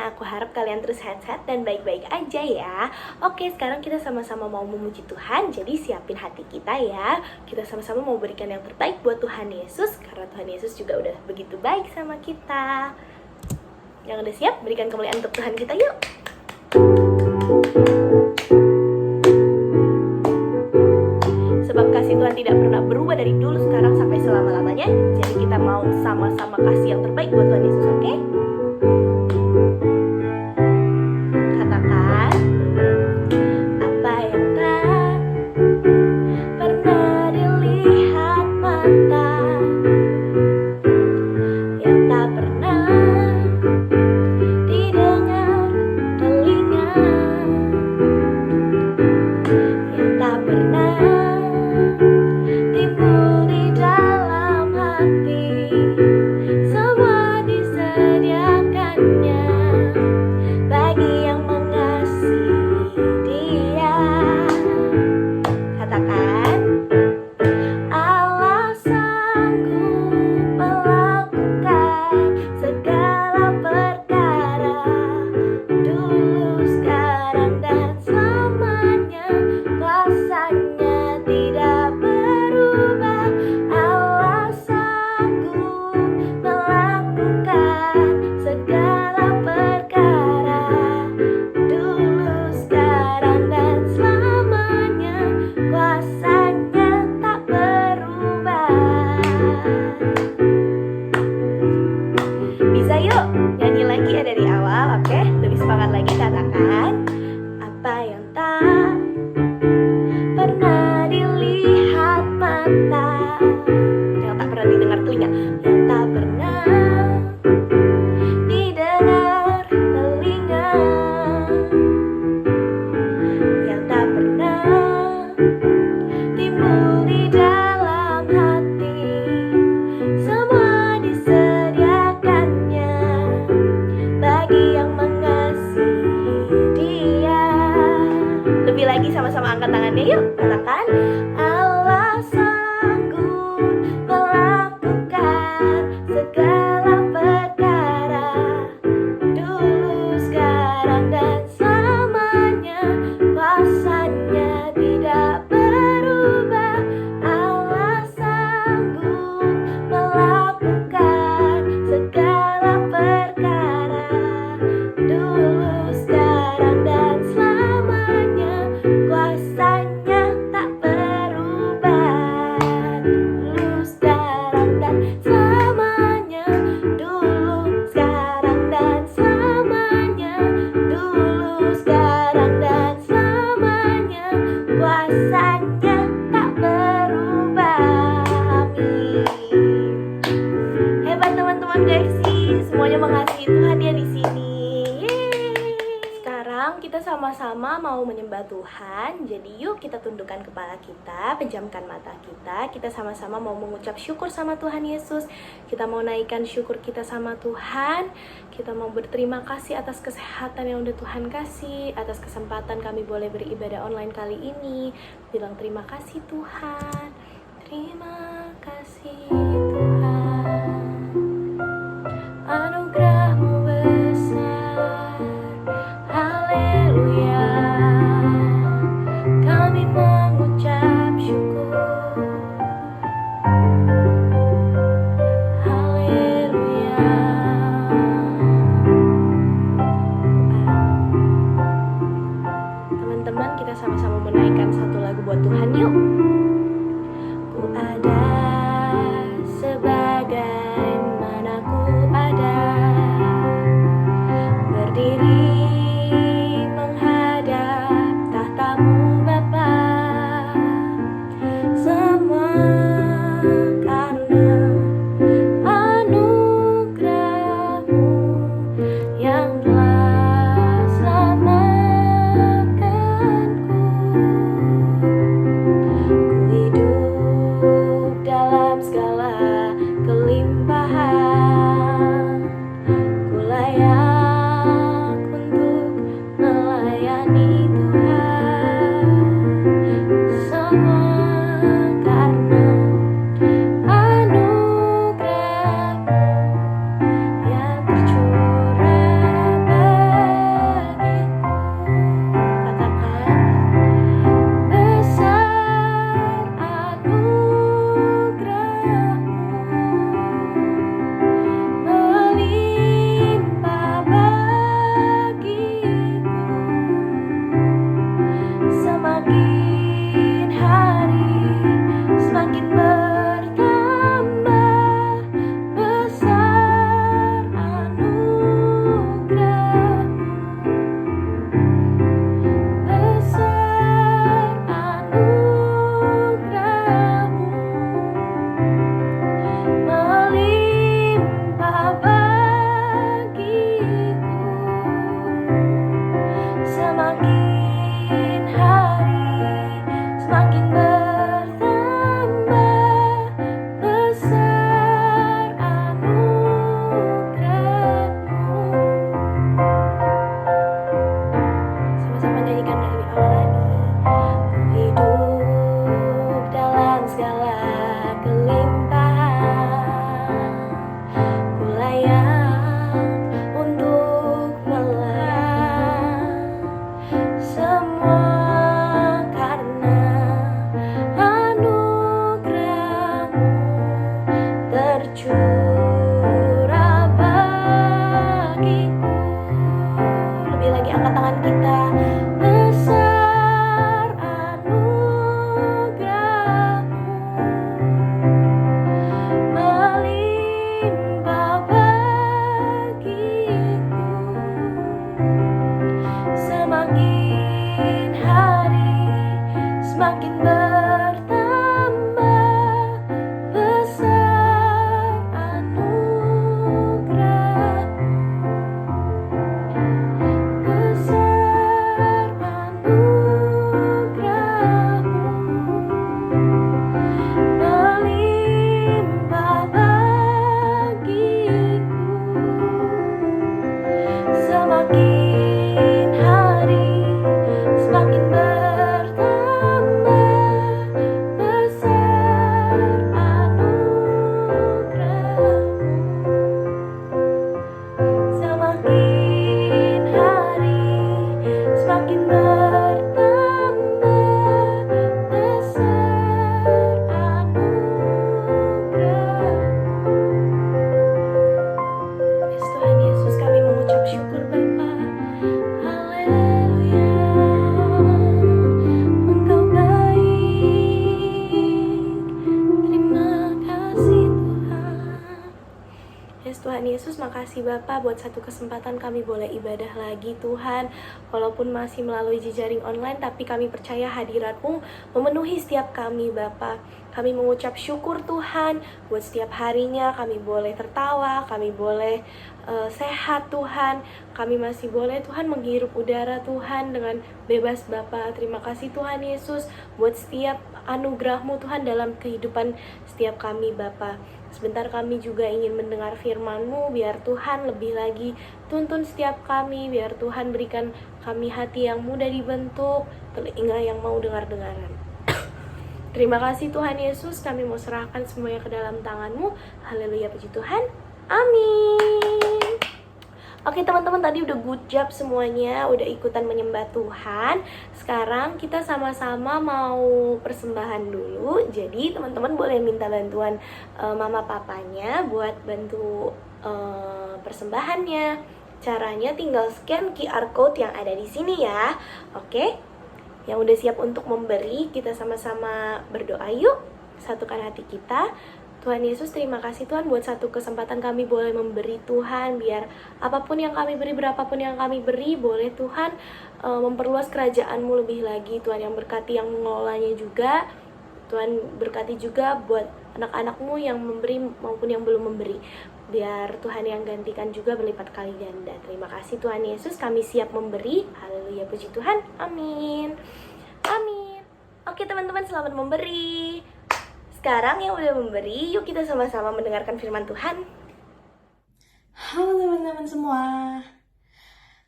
Aku harap kalian terus sehat-sehat dan baik-baik aja ya. Oke, sekarang kita sama-sama mau memuji Tuhan. Jadi siapin hati kita ya. Kita sama-sama mau berikan yang terbaik buat Tuhan Yesus, karena Tuhan Yesus juga udah begitu baik sama kita. Yang udah siap, berikan kemuliaan untuk Tuhan kita yuk. Sebab kasih Tuhan tidak pernah berubah dari dulu, sekarang, sampai selama-lamanya. Jadi kita mau sama-sama kasih yang terbaik buat Tuhan Yesus, oke? Katakan, apa yang tak pernah dilihat mata, yang tak pernah didengar telinga, yang tak pernah timbul di dalam hati, semua disediakannya bagi yang mengasihi Dia. Katakan, Allah sanggup melakukan segala perkara, dulu, sekarang, dan selamanya. Kuasanya tidak berubah. Allah sanggup melakukan segala perkara, dulu, sekarang, dan selamanya. Kuasanya tak berubah. Bisa yuk nyanyi lagi ya dari awal, oke? Lebih semangat lagi, katakan, apa yang tak pernah dilihat mata, yang tak pernah didengar telinga, yang tak pernah didengar telinga, yang tak pernah timbul di dalam hati, semua disediakannya bagi yang mengasihi Dia. Lebih lagi, sama-sama angkat tangannya yuk. Katakan, Allah sanggup melakukan segala perkara, dulu, sekarang, dan selamanya. Kuasanya tidak berubah. Allah sanggup melakukan segala perkara, dulu, sekarang, dan selamanya. Kuasanya tak berubah. Dulu, sekarang, dan selamanya. Dulu, sekarang, dan selamanya. Dulu, sekarang, dan selamanya. Kuasanya tak berubah. Amin. Hebat teman-teman Gaisi, semuanya mengasihi Tuhan ya di sini. Yeay. Sekarang kita sama-sama mau menyembah Tuhan. Jadi yuk kita tundukkan kepala kita, pejamkan mata kita. Kita sama-sama mau mengucap syukur sama Tuhan Yesus. Kita mau naikkan syukur kita sama Tuhan. Kita mau berterima kasih atas kesehatan yang udah Tuhan kasih, atas kesempatan kami boleh beribadah online kali ini. Bilang terima kasih Tuhan. Terima kasih Tuhan, anugerah-Mu besar. Haleluya, kami mengucap syukur. Haleluya. Teman-teman, kita sama-sama menaikkan satu lagu buat Tuhan yuk. Ku ada sebagaimana ku ada, berdiri menghadap tahta-Mu Bapa. Semua karena anugerah-Mu yang telah selamatkanku. Ku hidup Yesus, makasih Bapa buat satu kesempatan kami boleh ibadah lagi Tuhan. Walaupun masih melalui jejaring online, tapi kami percaya hadirat-Mu memenuhi setiap kami Bapa. Kami mengucap syukur Tuhan buat setiap harinya kami boleh tertawa, kami boleh sehat Tuhan. Kami masih boleh Tuhan menghirup udara Tuhan dengan bebas Bapa. Terima kasih Tuhan Yesus buat setiap anugerah-Mu Tuhan dalam kehidupan setiap kami Bapa. Sebentar kami juga ingin mendengar firman-Mu, biar Tuhan lebih lagi tuntun setiap kami, biar Tuhan berikan kami hati yang mudah dibentuk, telinga yang mau dengar-dengaran. Terima kasih Tuhan Yesus, kami mau serahkan semuanya ke dalam tangan-Mu. Haleluya, puji Tuhan. Amin. Oke teman-teman, tadi udah good job semuanya, udah ikutan menyembah Tuhan. Sekarang kita sama-sama mau persembahan dulu. Jadi teman-teman boleh minta bantuan mama papanya buat bantu persembahannya. Caranya tinggal scan QR code yang ada di sini ya. Oke, yang udah siap untuk memberi, kita sama-sama berdoa yuk. Satukan hati kita. Tuhan Yesus, terima kasih Tuhan buat satu kesempatan kami boleh memberi Tuhan. Biar apapun yang kami beri, berapapun yang kami beri, boleh Tuhan memperluas kerajaan-Mu lebih lagi. Tuhan yang berkati yang mengelolanya juga. Tuhan berkati juga buat anak-anak-Mu yang memberi maupun yang belum memberi. Biar Tuhan yang gantikan juga berlipat kali ganda. Terima kasih Tuhan Yesus, kami siap memberi. Haleluya, puji Tuhan. Amin. Amin. Oke teman-teman, selamat memberi. Sekarang yang udah memberi, yuk kita sama-sama mendengarkan firman Tuhan. Halo teman-teman semua.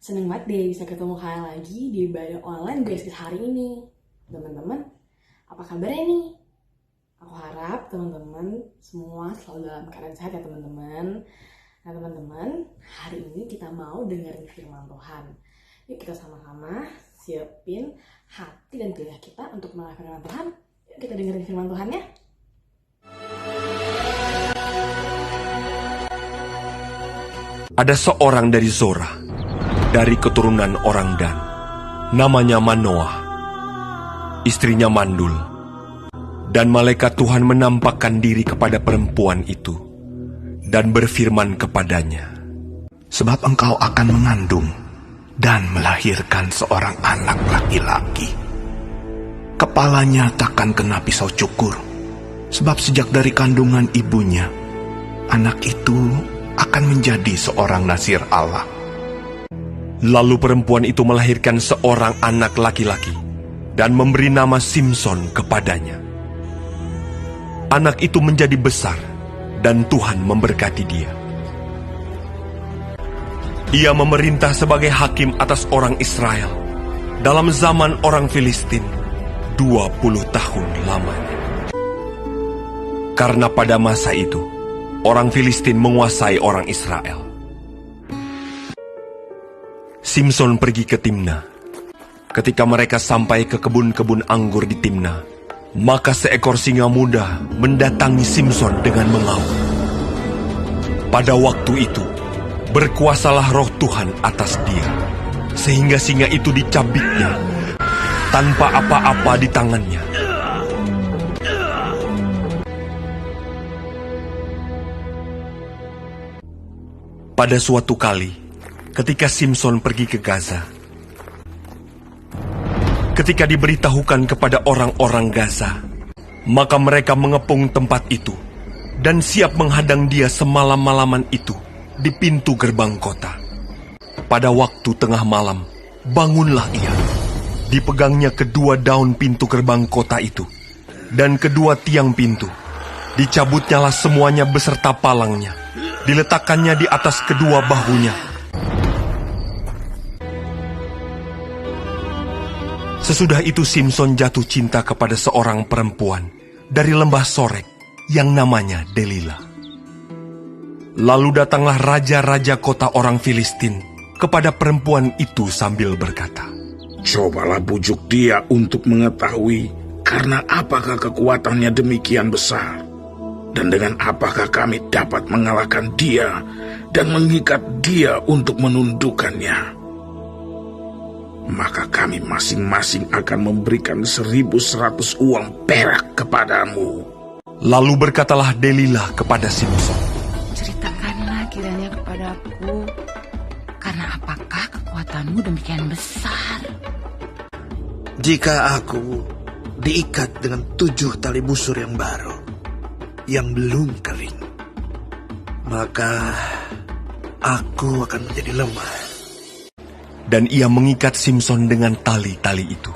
Seneng banget deh bisa ketemu kalian lagi di ibadah online gue hari ini. Teman-teman, apa kabarnya nih? Aku harap teman-teman semua selalu dalam keadaan sehat ya teman-teman. Nah teman-teman, hari ini kita mau dengerin firman Tuhan. Yuk kita sama-sama siapin hati dan telinga kita untuk mendengar firman Tuhan. Yuk kita dengerin firman Tuhan ya. Ada seorang dari Zora, dari keturunan orang Dan, namanya Manoah, istrinya mandul. Dan malaikat Tuhan menampakkan diri kepada perempuan itu, dan berfirman kepadanya, sebab engkau akan mengandung dan melahirkan seorang anak laki-laki. Kepalanya takkan kena pisau cukur, sebab sejak dari kandungan ibunya, anak itu akan menjadi seorang nazir Allah. Lalu perempuan itu melahirkan seorang anak laki-laki dan memberi nama Simson kepadanya. Anak itu menjadi besar dan Tuhan memberkati dia. Ia memerintah sebagai hakim atas orang Israel dalam zaman orang Filistin 20 tahun lamanya. Karena pada masa itu orang Filistin menguasai orang Israel. Simson pergi ke Timna. Ketika mereka sampai ke kebun-kebun anggur di Timna, maka seekor singa muda mendatangi Simson dengan mengaum. Pada waktu itu, berkuasalah roh Tuhan atas dia, sehingga singa itu dicabiknya tanpa apa-apa di tangannya. Pada suatu kali, ketika Simson pergi ke Gaza, ketika diberitahukan kepada orang-orang Gaza, maka mereka mengepung tempat itu dan siap menghadang dia semalam-malaman itu di pintu gerbang kota. Pada waktu tengah malam, bangunlah ia. Dipegangnya kedua daun pintu gerbang kota itu dan kedua tiang pintu. Dicabutnyalah semuanya beserta palangnya. Diletakkannya di atas kedua bahunya. Sesudah itu Simson jatuh cinta kepada seorang perempuan dari lembah Sorek yang namanya Delila. Lalu datanglah raja-raja kota orang Filistin kepada perempuan itu sambil berkata, cobalah bujuk dia untuk mengetahui karena apakah kekuatannya demikian besar. Dan dengan apakah kami dapat mengalahkan dia dan mengikat dia untuk menundukkannya? Maka kami masing-masing akan memberikan 1.100 uang perak kepadamu. Lalu berkatalah Delila kepada Simson, ceritakanlah kiranya kepada kekuatanmu demikian besar? Jika aku diikat dengan 7 tali busur yang baru, yang belum kering, maka aku akan menjadi lemah. Dan ia mengikat Simson dengan tali-tali itu.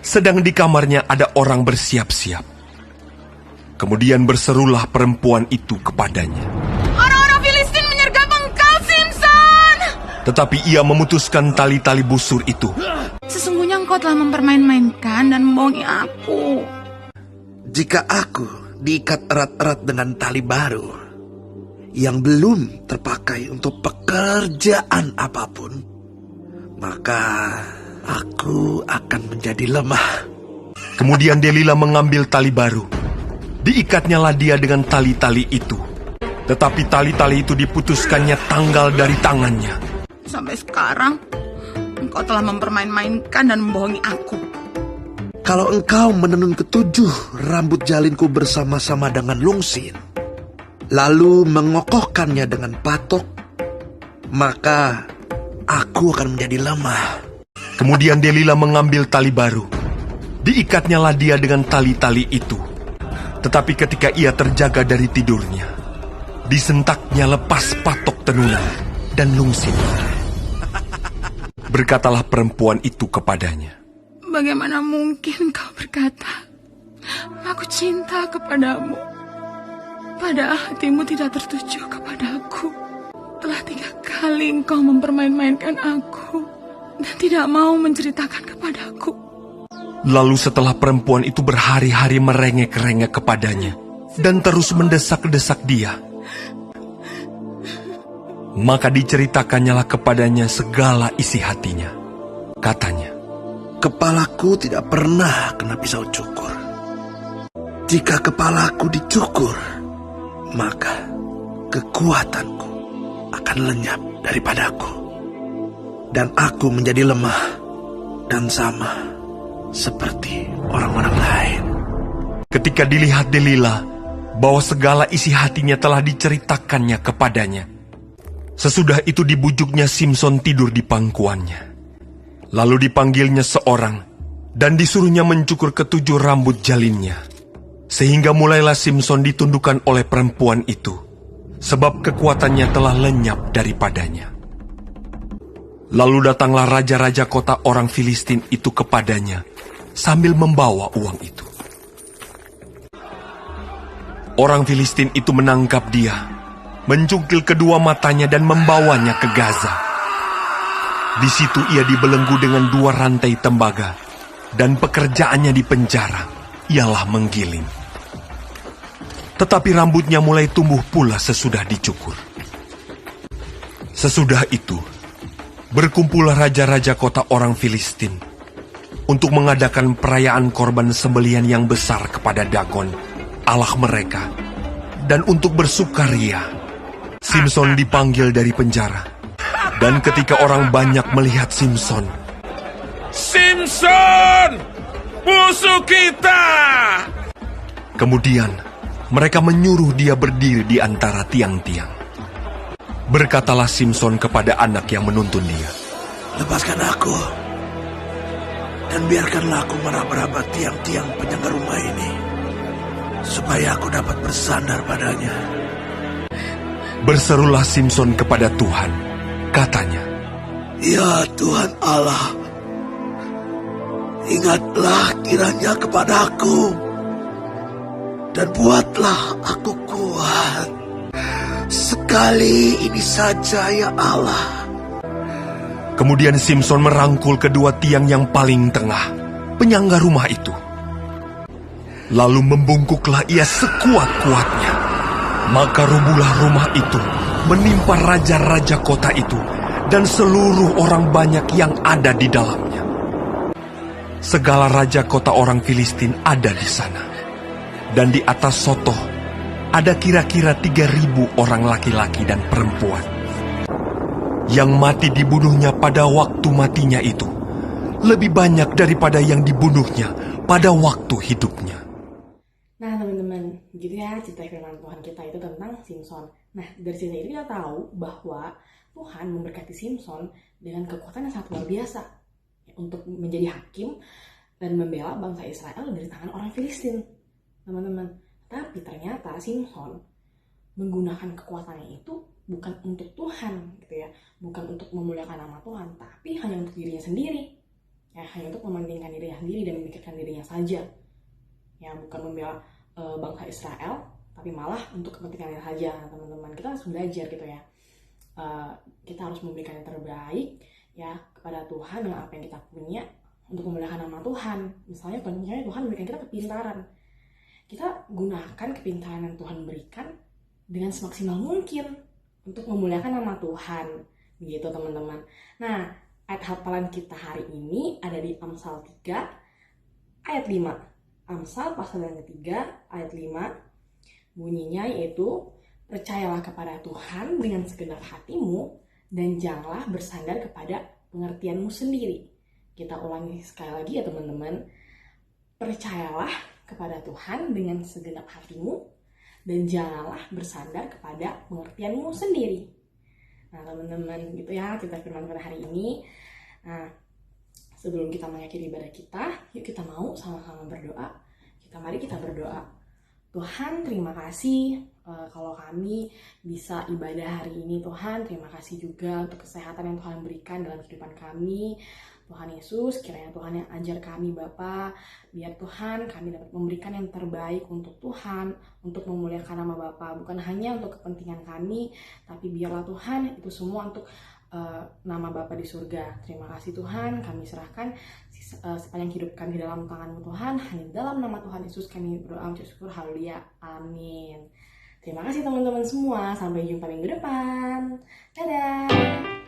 Sedang di kamarnya ada orang bersiap-siap. Kemudian berserulah perempuan itu kepadanya. Orang-orang Filistin menyergap engkau, Simson! Tetapi ia memutuskan tali-tali busur itu. Sesungguhnya engkau telah mempermain-mainkan dan membohongi aku. Jika aku diikat erat-erat dengan tali baru, yang belum terpakai untuk pekerjaan apapun, maka aku akan menjadi lemah. Kemudian Delila mengambil tali baru. Diikatnyalah dia dengan tali-tali itu. Tetapi tali-tali itu diputuskannya tanggal dari tangannya. Sampai sekarang, engkau telah mempermain-mainkan dan membohongi aku. Kalau engkau menenun 7 rambut jalinku bersama-sama dengan lungsin, lalu mengokohkannya dengan patok, maka aku akan menjadi lemah. Kemudian Delila mengambil tali baru. Diikatnyalah dia dengan tali-tali itu. Tetapi ketika ia terjaga dari tidurnya, disentaknya lepas patok tenunan dan lungsin. Berkatalah perempuan itu kepadanya. Bagaimana mungkin kau berkata, aku cinta kepadamu, padahal hatimu tidak tertuju kepadaku. Telah 3 kali engkau mempermain-mainkan aku dan tidak mau menceritakan kepadaku. Lalu setelah perempuan itu berhari-hari merengek-rengek kepadanya dan terus mendesak-desak dia, maka diceritakannya kepadanya segala isi hatinya. Katanya, Kepalaku tidak pernah kena pisau cukur. Jika kepalaku dicukur, maka kekuatanku akan lenyap daripadaku. Dan aku menjadi lemah dan sama seperti orang-orang lain. ketika dilihat Delila bahwa segala isi hatinya telah diceritakannya kepadanya, sesudah itu dibujuknya Simson tidur di pangkuannya. Lalu dipanggilnya seorang dan disuruhnya mencukur 7 rambut jalinnya. Sehingga mulailah Simson ditundukkan oleh perempuan itu, sebab kekuatannya telah lenyap daripadanya. Lalu datanglah raja-raja kota orang Filistin itu kepadanya, sambil membawa uang itu. Orang Filistin itu menangkap dia, mencungkil kedua matanya dan membawanya ke Gaza. Di situ ia dibelenggu dengan 2 rantai tembaga, dan pekerjaannya di penjara ialah menggiling. Tetapi rambutnya mulai tumbuh pula sesudah dicukur. Sesudah itu, berkumpullah raja-raja kota orang Filistin untuk mengadakan perayaan korban sembelihan yang besar kepada Dagon, Allah mereka, dan untuk bersukaria. Simson dipanggil dari penjara, dan ketika orang banyak melihat Simson, Simson, musuh kita! kemudian mereka menyuruh dia berdiri di antara tiang-tiang. Berkatalah Simson kepada anak yang menuntun dia, Lepaskan aku, dan biarkanlah aku meraba-raba tiang-tiang penyangga rumah ini, supaya aku dapat bersandar padanya. Berserulah Simson kepada Tuhan, katanya, Ya Tuhan Allah, ingatlah kiranya kepadaku, dan buatlah aku kuat. Sekali ini saja ya Allah. Kemudian Simson merangkul kedua tiang yang paling tengah, penyangga rumah itu. Lalu membungkuklah ia sekuat-kuatnya. Maka rubuhlah rumah itu, menimpa raja-raja kota itu, dan seluruh orang banyak yang ada di dalamnya. Segala raja kota orang Filistin ada di sana. Dan di atas Sotoh ada kira-kira 3.000 orang laki-laki dan perempuan. Yang mati dibunuhnya pada waktu matinya itu lebih banyak daripada yang dibunuhnya pada waktu hidupnya. Nah teman-teman, gitu ya cerita firman Tuhan kita itu tentang Simson. Nah dari sini kita tahu bahwa Tuhan memberkati Simson dengan kekuatan yang sangat luar biasa ya, untuk menjadi hakim dan membela bangsa Israel dari tangan orang Filistin, teman-teman. Tapi ternyata Simson menggunakan kekuatannya itu bukan untuk Tuhan, gitu ya, bukan untuk memuliakan nama Tuhan, tapi hanya untuk dirinya sendiri, ya, hanya untuk mementingkan dirinya sendiri dan memikirkan dirinya saja, ya, bukan membela bangsa Israel, tapi malah untuk kepentingannya saja, teman-teman. Kita harus belajar gitu ya. Kita harus memberikan yang terbaik ya kepada Tuhan dengan apa yang kita punya untuk memuliakan nama Tuhan. Misalnya Tuhan memberikan kita kepintaran, kita gunakan kepintaran yang Tuhan berikan dengan semaksimal mungkin untuk memuliakan nama Tuhan, begitu teman-teman. Nah, ayat hafalan kita hari ini ada di Amsal 3 ayat 5. Amsal pasal yang ketiga ayat 5 bunyinya yaitu, percayalah kepada Tuhan dengan segenap hatimu dan janganlah bersandar kepada pengertianmu sendiri. Kita ulangi sekali lagi ya teman-teman. Percayalah kepada Tuhan dengan segenap hatimu dan janganlah bersandar kepada pengertianmu sendiri. Nah teman-teman, gitu ya kita firman pada hari ini. Nah, sebelum kita mengakhiri ibadah kita, yuk kita mau sama-sama berdoa. Mari kita berdoa. Tuhan, terima kasih kalau kami bisa ibadah hari ini. Tuhan, terima kasih juga untuk kesehatan yang Tuhan berikan dalam kehidupan kami. Tuhan Yesus, kiranya Tuhan yang ajar kami Bapa, biar Tuhan kami dapat memberikan yang terbaik untuk Tuhan, untuk memuliakan nama Bapa, bukan hanya untuk kepentingan kami, tapi biarlah Tuhan itu semua untuk nama Bapa di surga. Terima kasih Tuhan, kami serahkan sepanjang hidup kami dalam tangan-Mu Tuhan. Hanya dalam nama Tuhan Yesus kami berdoa, ucap syukur, haleluya, amin. Terima kasih teman-teman semua, sampai jumpa minggu depan. Dadah.